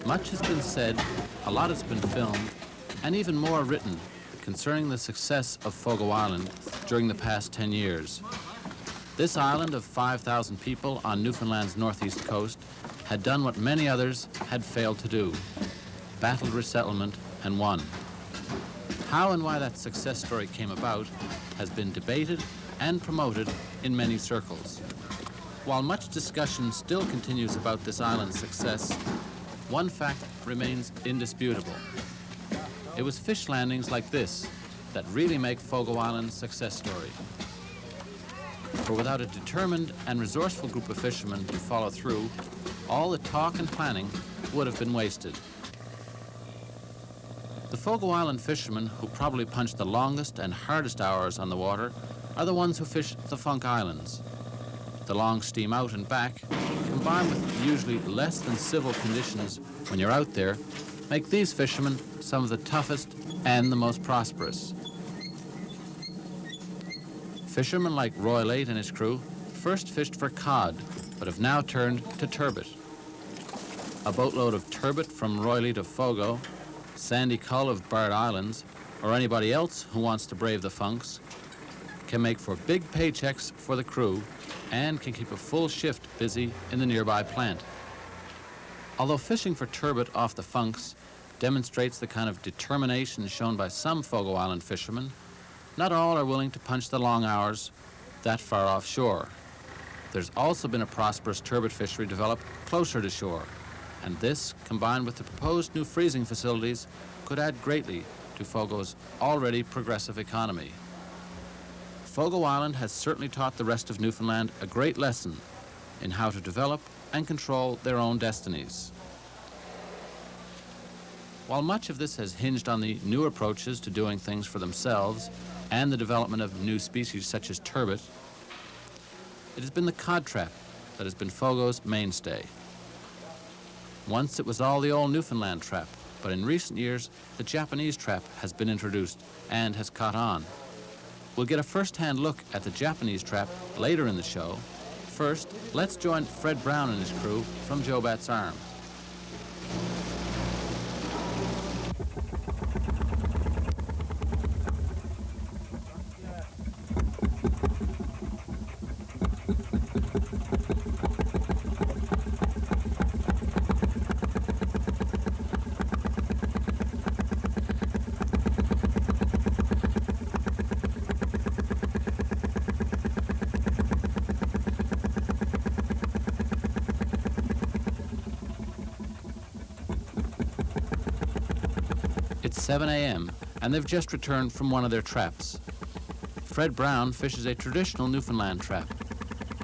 Much has been said, a lot has been filmed, and even more written concerning the success of Fogo Island during the past 10 years. This island of 5,000 people on Newfoundland's northeast coast had done what many others had failed to do, battled resettlement and won. How and why that success story came about has been debated and promoted in many circles. While much discussion still continues about this island's success, one fact remains indisputable. It was fish landings like this that really make Fogo Island's success story. For without a determined and resourceful group of fishermen to follow through, all the talk and planning would have been wasted. The Fogo Island fishermen who probably punch the longest and hardest hours on the water are the ones who fish the Funk Islands. The long steam out and back, combined with usually less than civil conditions when you're out there, make these fishermen some of the toughest and the most prosperous. Fishermen like Roy Late and his crew first fished for cod, but have now turned to turbot. A boatload of turbot from Roy Late of Fogo, Sandy Cull of Bard Islands, or anybody else who wants to brave the funks, can make for big paychecks for the crew and can keep a full shift busy in the nearby plant. Although fishing for turbot off the funks demonstrates the kind of determination shown by some Fogo Island fishermen, not all are willing to punch the long hours that far offshore. There's also been a prosperous turbot fishery developed closer to shore, and this, combined with the proposed new freezing facilities, could add greatly to Fogo's already progressive economy. Fogo Island has certainly taught the rest of Newfoundland a great lesson in how to develop and control their own destinies. While much of this has hinged on the new approaches to doing things for themselves and the development of new species such as turbot, it has been the cod trap that has been Fogo's mainstay. Once it was all the old Newfoundland trap, but in recent years the Japanese trap has been introduced and has caught on. We'll get a first-hand look at the Japanese trap later in the show. First, let's join Fred Brown and his crew from Joe Bat's Arm. It's 7 a.m. and they've just returned from one of their traps. Fred Brown fishes a traditional Newfoundland trap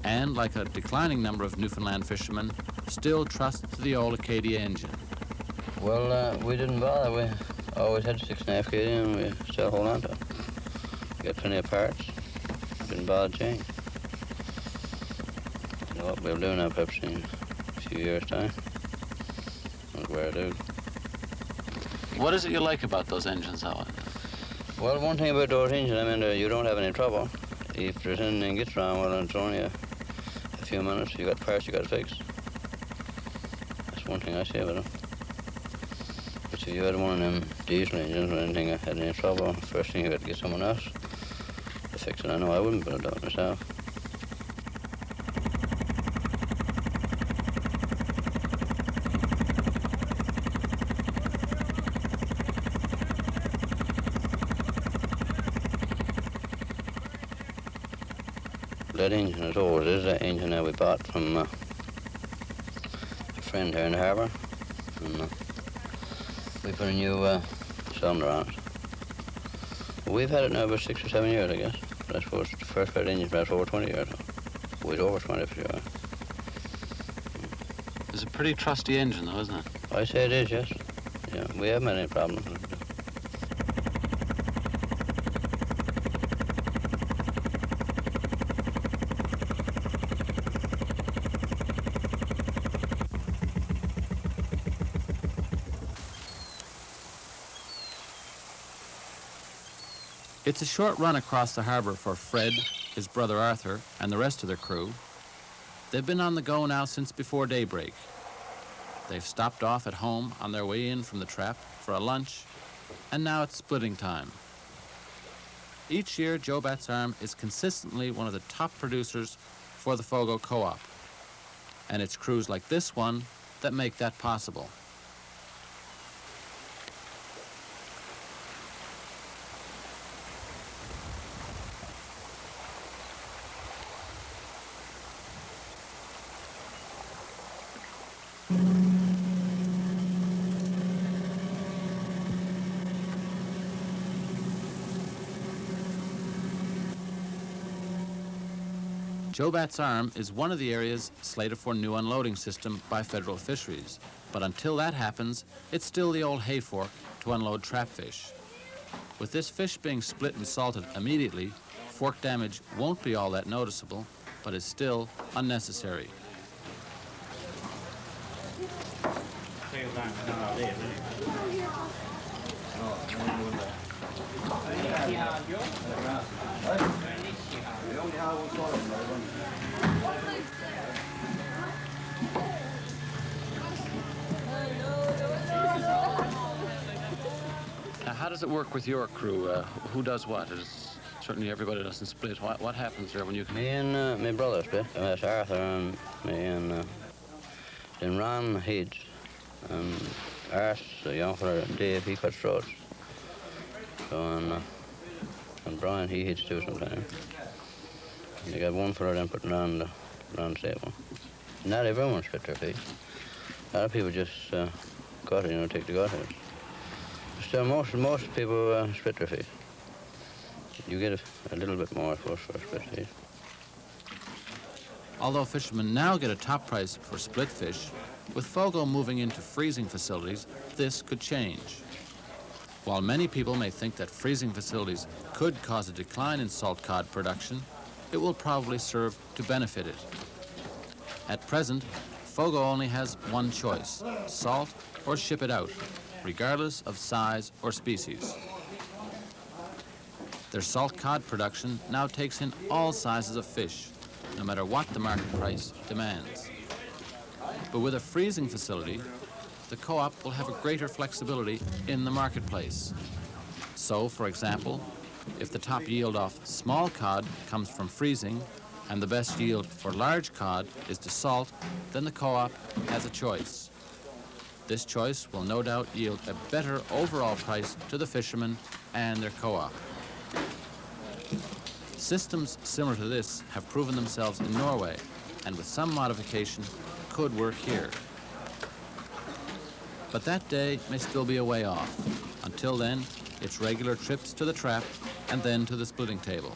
and, like a declining number of Newfoundland fishermen, still trusts to the old Acadia engine. Well, we didn't bother. We always had 6.5 Acadia and we still hold on to it. We got plenty of parts. Didn't bother to change. You know what we'll do now, perhaps in a few years' time. I'll wear it out. What is it you like about those engines, though? Well, one thing about those engines, I mean, you don't have any trouble. If there's anything gets wrong, well, it's only a few minutes. You got parts you got to fix. That's one thing I say about them. But if you had one of them diesel engines or anything that had any trouble, first thing you got to get someone else to fix it. I know I wouldn't put it out myself. That engine is old. It is that engine that we bought from a friend here in the harbour. And we put a new cylinder on it. We've had it now about 6 or 7 years, I guess. But I suppose the first pair of engines perhaps over 20 years. We'd over 20 for sure. It's a pretty trusty engine, though, isn't it? I say it is, yes. Yeah, we haven't had any problems. It's a short run across the harbour for Fred, his brother Arthur, and the rest of their crew. They've been on the go now since before daybreak. They've stopped off at home on their way in from the trap for a lunch, and now it's splitting time. Each year, Joe Bat's Arm is consistently one of the top producers for the Fogo Co-op, and it's crews like this one that make that possible. Joe Bat's Arm is one of the areas slated for new unloading system by federal fisheries. But until that happens, it's still the old hay fork to unload trap fish. With this fish being split and salted immediately, fork damage won't be all that noticeable, but is still unnecessary. Now, how does it work with your crew? Who does what? Certainly everybody doesn't split. What happens there when you... Me and my brother split. That's Arthur and me, and then Ron heads. And Art, the young fella, Dave, he cuts roads. So, and Brian, he heads too sometimes. You got one fella then putting on the stable. Not everyone split their feet. A lot of people just gut it, take the gut out. Still, most people split their feet. You get a little bit more, of course, for a split feet. Although fishermen now get a top price for split fish, with Fogo moving into freezing facilities, this could change. While many people may think that freezing facilities could cause a decline in salt cod production, it will probably serve to benefit it. At present, Fogo only has one choice: salt or ship it out, regardless of size or species. Their salt cod production now takes in all sizes of fish, no matter what the market price demands. But with a freezing facility, the co-op will have a greater flexibility in the marketplace. So, for example, if the top yield off small cod comes from freezing and the best yield for large cod is to salt, then the co-op has a choice. This choice will no doubt yield a better overall price to the fishermen and their co-op. Systems similar to this have proven themselves in Norway, and with some modification could work here. But that day may still be a way off. Until then, it's regular trips to the trap and then to the splitting table.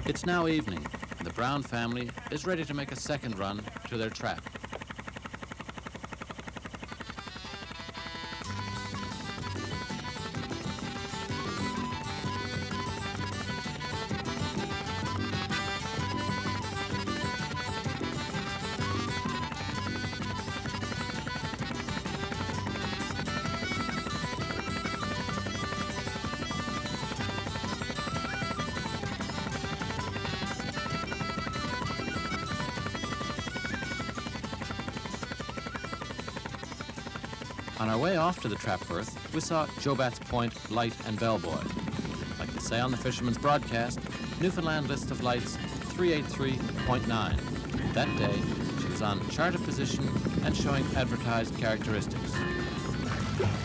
It's now evening, and the Brown family is ready to make a second run to their trap. On our way off to the trap berth, we saw Joe Bat's Point light and bellboy. Like they say on the fisherman's broadcast, Newfoundland list of lights 383.9. That day, she was on charted position and showing advertised characteristics.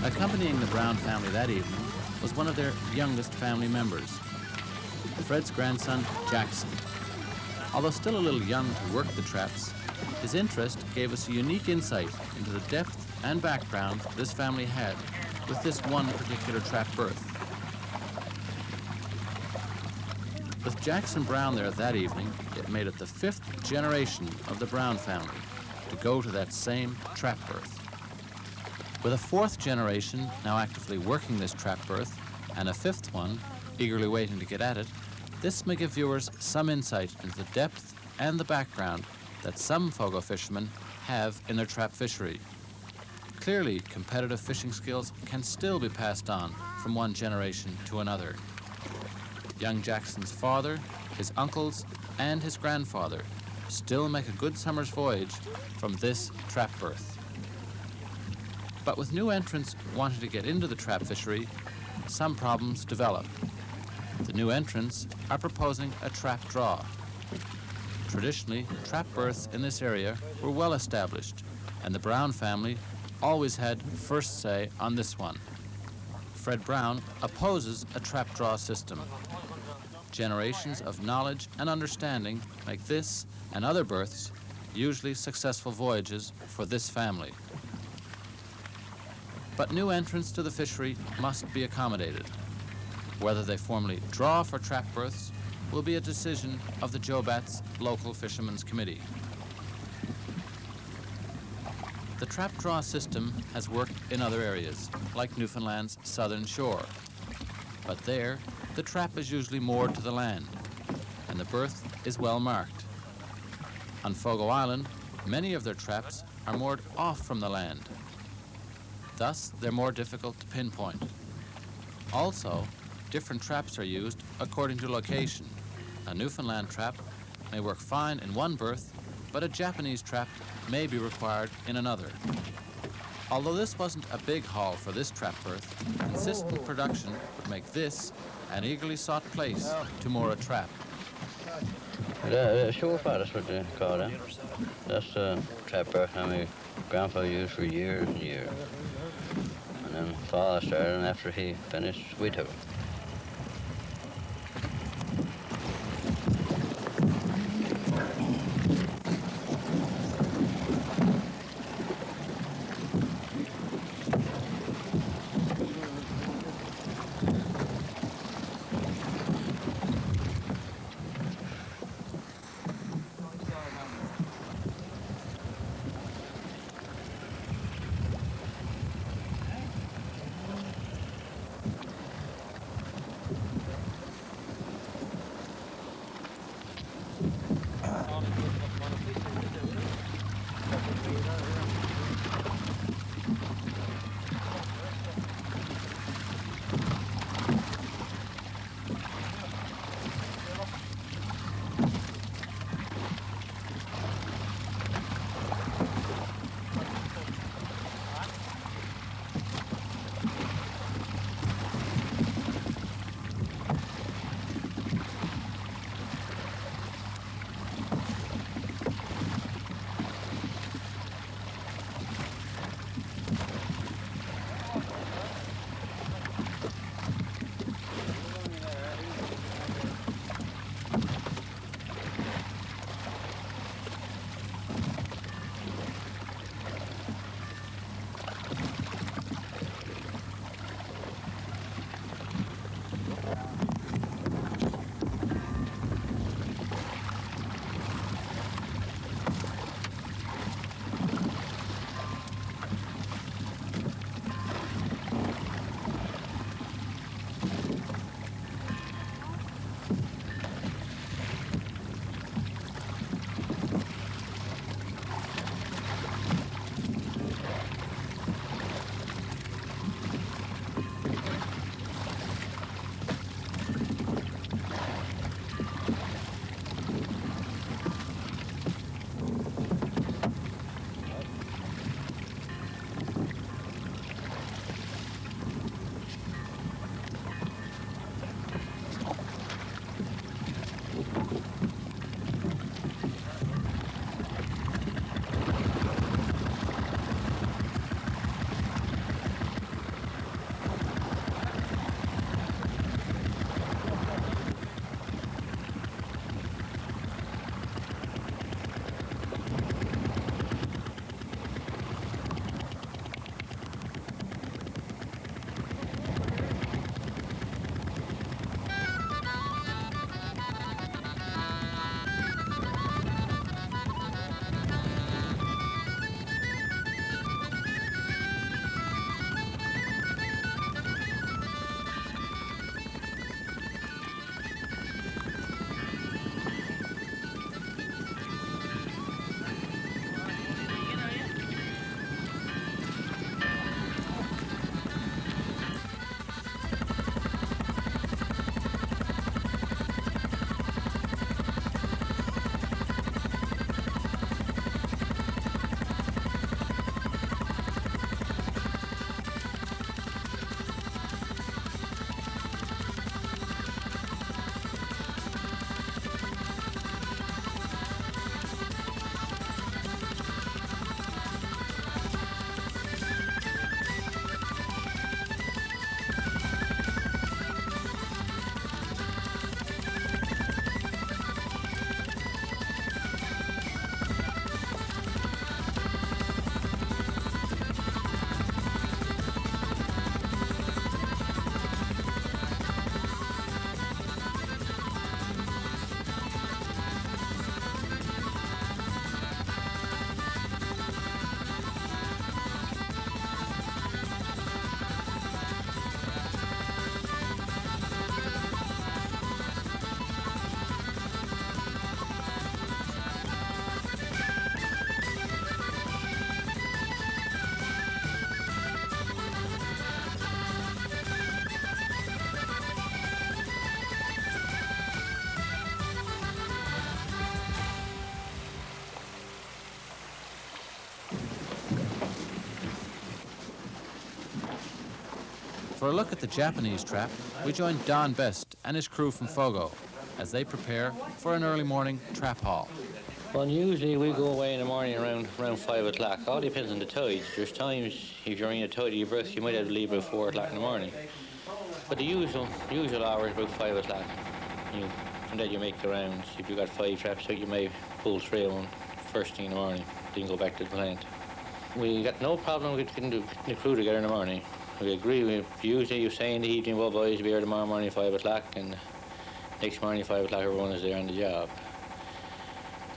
Accompanying the Brown family that evening was one of their youngest family members, Fred's grandson, Jackson. Although still a little young to work the traps, his interest gave us a unique insight into the depth and background this family had with this one particular trap berth. With Jackson Brown there that evening, it made it the 5th generation of the Brown family to go to that same trap berth. With a 4th generation now actively working this trap berth and a 5th one eagerly waiting to get at it, this may give viewers some insight into the depth and the background that some Fogo fishermen have in their trap fishery. Clearly, competitive fishing skills can still be passed on from one generation to another. Young Jackson's father, his uncles, and his grandfather still make a good summer's voyage from this trap berth. But with new entrants wanting to get into the trap fishery, some problems develop. The new entrants are proposing a trap draw. Traditionally, trap berths in this area were well established, and the Brown family always had first say on this one. Fred Brown opposes a trap draw system. Generations of knowledge and understanding make this and other berths usually successful voyages for this family. But new entrants to the fishery must be accommodated. Whether they formally draw for trap berths will be a decision of the Jobat's local fishermen's committee. The trap draw system has worked in other areas, like Newfoundland's southern shore. But there, the trap is usually moored to the land, and the berth is well marked. On Fogo Island, many of their traps are moored off from the land. Thus, they're more difficult to pinpoint. Also, different traps are used according to location. A Newfoundland trap may work fine in one berth, but a Japanese trap may be required in another. Although this wasn't a big haul for this trap berth, consistent production would make this an eagerly sought place to moor a trap. The shore part is what they call it. That's the trap berth that my grandfather used for years and years. And then father started, and after he finished, we took it. For a look at the Japanese trap, we join Don Best and his crew from Fogo as they prepare for an early morning trap haul. Well, usually we go away in the morning around 5 o'clock. All depends on the tides. There's times if you're in a tidy berth, you might have to leave about 4 o'clock in the morning. But the usual hour is about 5 o'clock. From that you make the rounds. If you've got 5 traps out, you may pull 3 of them first thing in the morning, then go back to the plant. We got no problem with getting the crew together in the morning. We agree with, usually you say in the evening, well boys, be here tomorrow morning 5 o'clock, and next morning 5 o'clock everyone is there on the job.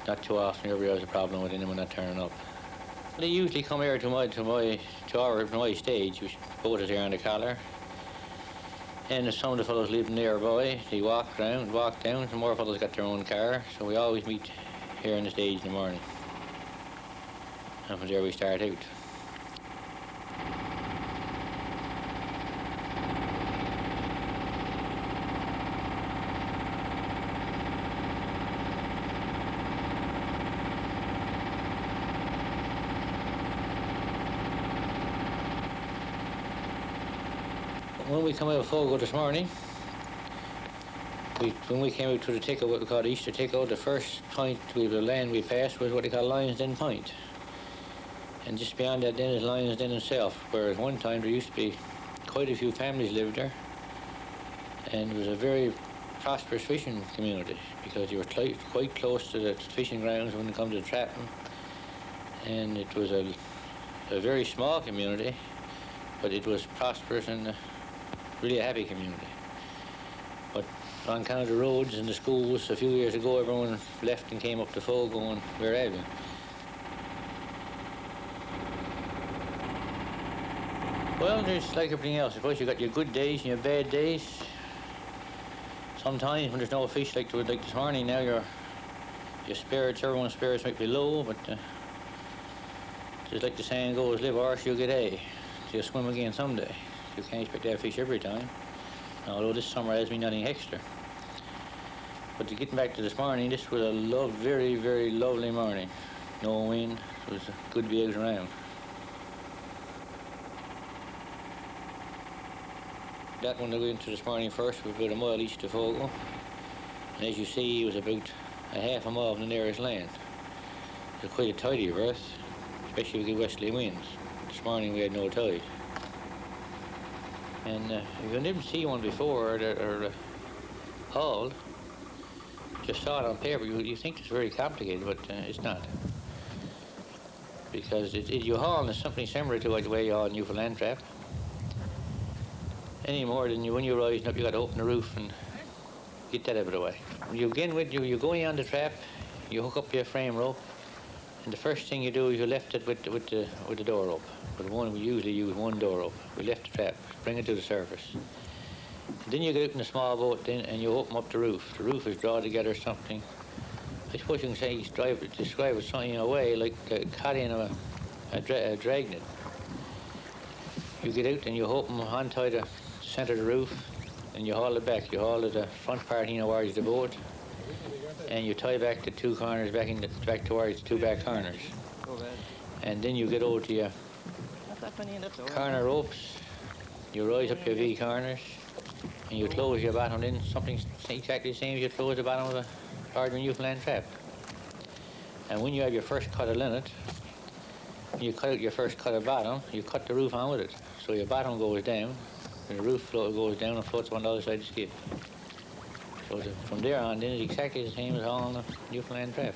Not too often everybody has a problem with anyone not turning up. They usually come here to my stage, which boat is here on the collar. And some of the fellows live nearby. They walk down, some more fellows got their own car, so we always meet here on the stage in the morning. And from there we start out. When we come out of Fogo this morning, when we came out to the Tico, what we call Easter Tico, the first point we the land we passed was what they call Lions Den Point. And just beyond that then is Lions Den itself, where at one time there used to be quite a few families lived there. And it was a very prosperous fishing community because you were quite close to the fishing grounds when it come to the trapping. And it was a very small community, but it was prosperous and really a happy community. But on account of the roads and the schools, a few years ago, everyone left and came up to Fogo and where have you. Well, there's like everything else. I suppose you got your good days and your bad days. Sometimes when there's no fish like this morning now, your spirits, everyone's spirits might be low, but just like the saying goes, live horse, you'll get A. So you'll swim again someday. You can't expect to have fish every time, although this summer has been nothing extra. But getting back to this morning, this was a very, very lovely morning. No wind, it was good to be out around. That one that we went to this morning first was about a mile east of Fogo. And as you see, it was about a half a mile from the nearest land. It was quite a tidy berth, especially with the westerly winds. This morning we had no tide. And if you didn't see one before or hauled, just saw it on paper, you think it's very complicated, but it's not. Because you haul is something similar to the way you haul a Newfoundland trap. Any more than when you're rising up, you got to open the roof and get that out of the way. When you begin with, you go in on the trap, you hook up your frame rope, and the first thing you do is you lift it with the door rope. But we usually use one door rope. We lift the trap, bring it to the surface. And then you get out in a small boat then, and you open up the roof. The roof is drawn together something. I suppose you can say describe it something in a way like the caught in a dragnet. You get out and you open onto the center of the roof, and you haul it back. You haul the front part in towards the boat, and you tie back the 2 corners back towards the 2 back corners. And then you get over to your corner ropes. You rise up your V corners, and you close your bottom in. Something exactly the same as you close the bottom of an ordinary Newfoundland trap. And when you have your first cut of linnet, you cut out your first cut of bottom, you cut the roof on with it. So your bottom goes down, and the roof goes down and floats on the other side of the skip. So from there on, then it's exactly the same as hauling a Newfoundland trap.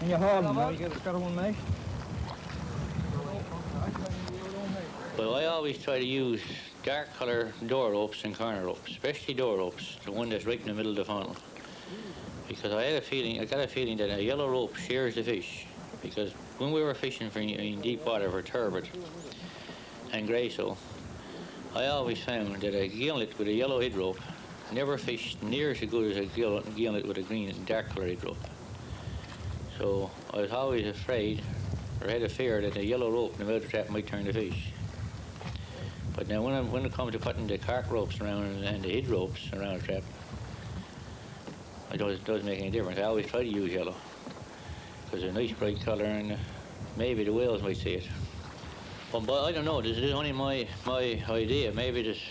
And you haul them now, you got a one mesh. Well, I always try to use dark colour door ropes and corner ropes, especially door ropes, the one that's right in the middle of the funnel. Because I got a feeling that a yellow rope shears the fish. Because when we were fishing in deep water for turbot and greysoul, I always found that a gimlet with a yellow head rope never fished near as good as a gimlet with a green and dark colour head rope. So I was always afraid, or had a fear, that a yellow rope in the middle of the trap might turn the fish. But now when it comes to putting the cart ropes around and the head ropes around the trap, it doesn't make any difference. I always try to use yellow, because they're a nice bright colour, and maybe the whales might see it. Well, but I don't know. This is only my idea. Maybe there's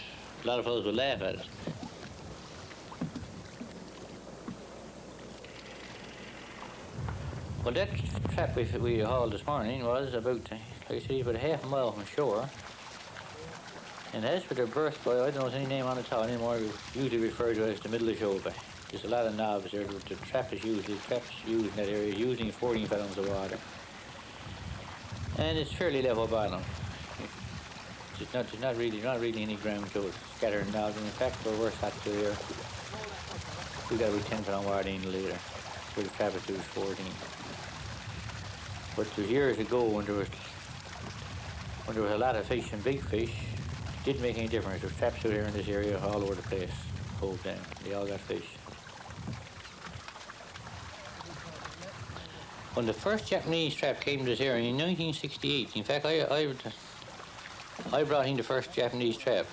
a lot of fellows would laugh at it. Well, that trap we hauled this morning was about, like I say, about a half a mile from shore. And as for their berth buoy, I don't know if there's any name on it anymore. We usually refer to it as the middle of the shoal bay. There's a lot of knobs there. The trap is usually, traps used in that area, usually 14 fathoms of water. And it's fairly level bottom. There's not really any ground to it. Scattering knobs. And in fact, where we're sat to here, we got about 10 fathom water in the leader. Where the trap is 14. But it was years ago when there was a lot of fish and big fish. It didn't make any difference. There was traps out here in this area all over the place, the whole time. They all got fish. When the first Japanese trap came to this area in 1968, in fact, I brought in the first Japanese trap.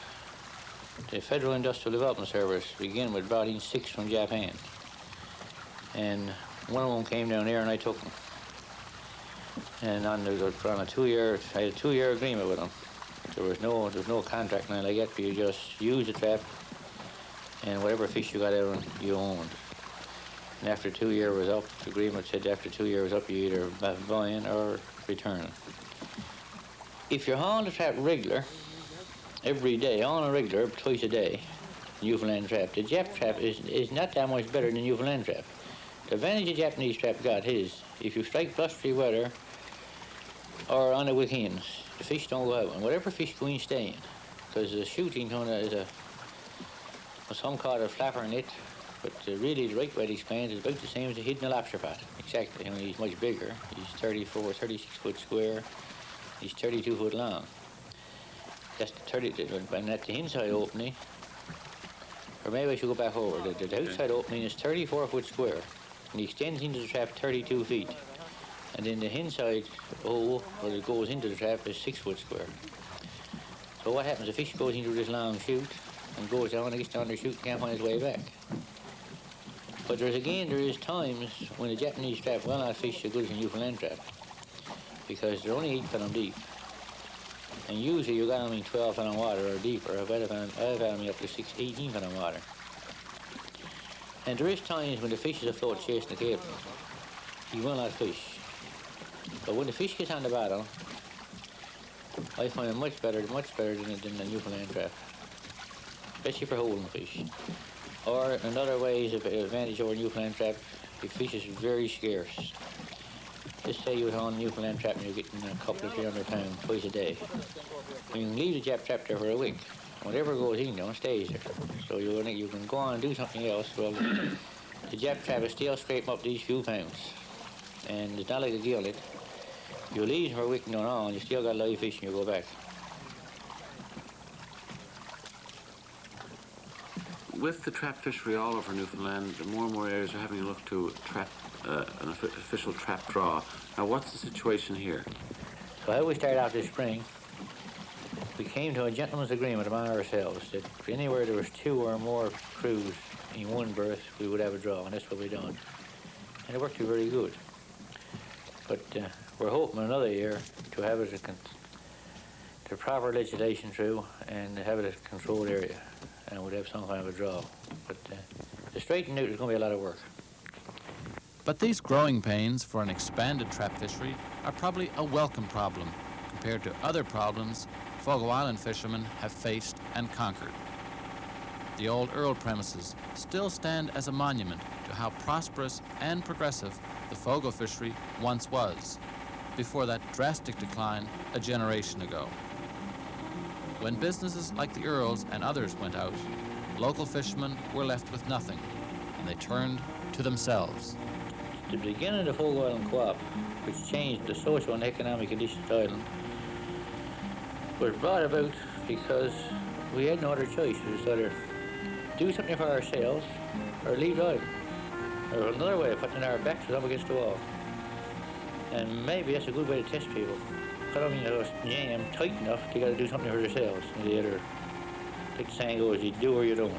The Federal Industrial Development Service began with brought in 6 from Japan. And one of them came down there and I took them. And on a 2-year, I had a 2-year agreement with them. There was no contract now like that, but you just use the trap and whatever fish you got out of it, you owned. And after 2 years was up, the agreement said after 2 years was up, you either buy in or return it. If you're hauling the trap regular, every day, on a regular, twice a day, Newfoundland trap, the Jap trap is not that much better than the Newfoundland trap. The advantage the Japanese trap got is, if you strike blustery weather or on the weekends, the fish don't go out, and whatever fish go in, stay in. Because the shooting tuna is some call it a flapper net, but really the right way to explain it is about the same as a hidden lobster pot. Exactly, only he's much bigger. He's 34, 36 foot square. He's 32 foot long. That's the 30, and at the inside opening, or maybe I should go back over. The outside opening is 34 foot square, and he extends into the trap 32 feet. And then the inside hole, where it goes into the trap, is 6 foot square. So what happens, the fish goes into this long chute, and goes down, and gets down the chute, can't find his way back. But there is times when the Japanese trap will not fish as good as the Newfoundland trap, because they're only 8 fathom deep. And usually you got them in 12 fathom water or deeper. I've had them up to 18 fathom water. And there is times when the fish is afloat chasing the cable. He will not fish. But when the fish gets on the bottom, I find it much better than the Newfoundland trap, especially for holding fish. Or another way is an advantage over Newfoundland trap, the fish is very scarce. Let's say you're on Newfoundland trap and you're getting a couple of 300 pounds twice a day. You can leave the Jap trap there for a week. Whatever goes in there stays there. So you can go on and do something else. Well, the Jap trap is still scraping up these few pounds. And it's not like a gillet. You leave for a week and go on, you still got live fish and you go back. With the trap fishery all over Newfoundland, more and more areas are having to look to an official trap draw. Now, what's the situation here? Well, we started out this spring. We came to a gentleman's agreement among ourselves that if anywhere there was 2 or more crews in one berth, we would have a draw, and that's what we done. And it worked out very good. But we're hoping another year to have it the proper legislation through and have it a controlled area, and we'd have some kind of a draw. But to straighten out, there's going to be a lot of work. But these growing pains for an expanded trap fishery are probably a welcome problem compared to other problems Fogo Island fishermen have faced and conquered. The old Earl premises still stand as a monument to how prosperous and progressive the Fogo fishery once was, before that drastic decline a generation ago. When businesses like the Earls and others went out, local fishermen were left with nothing, and they turned to themselves. The beginning of the Fogo Island Co-op, which changed the social and economic conditions of the island, was brought about because we had no other choice. It was either do something for ourselves or leave the island. Or another way of putting our backs was up against the wall. And maybe that's a good way to test people. I don't mean to jam tight enough, they got to do something for themselves. And the other, like the saying goes, you do or you don't.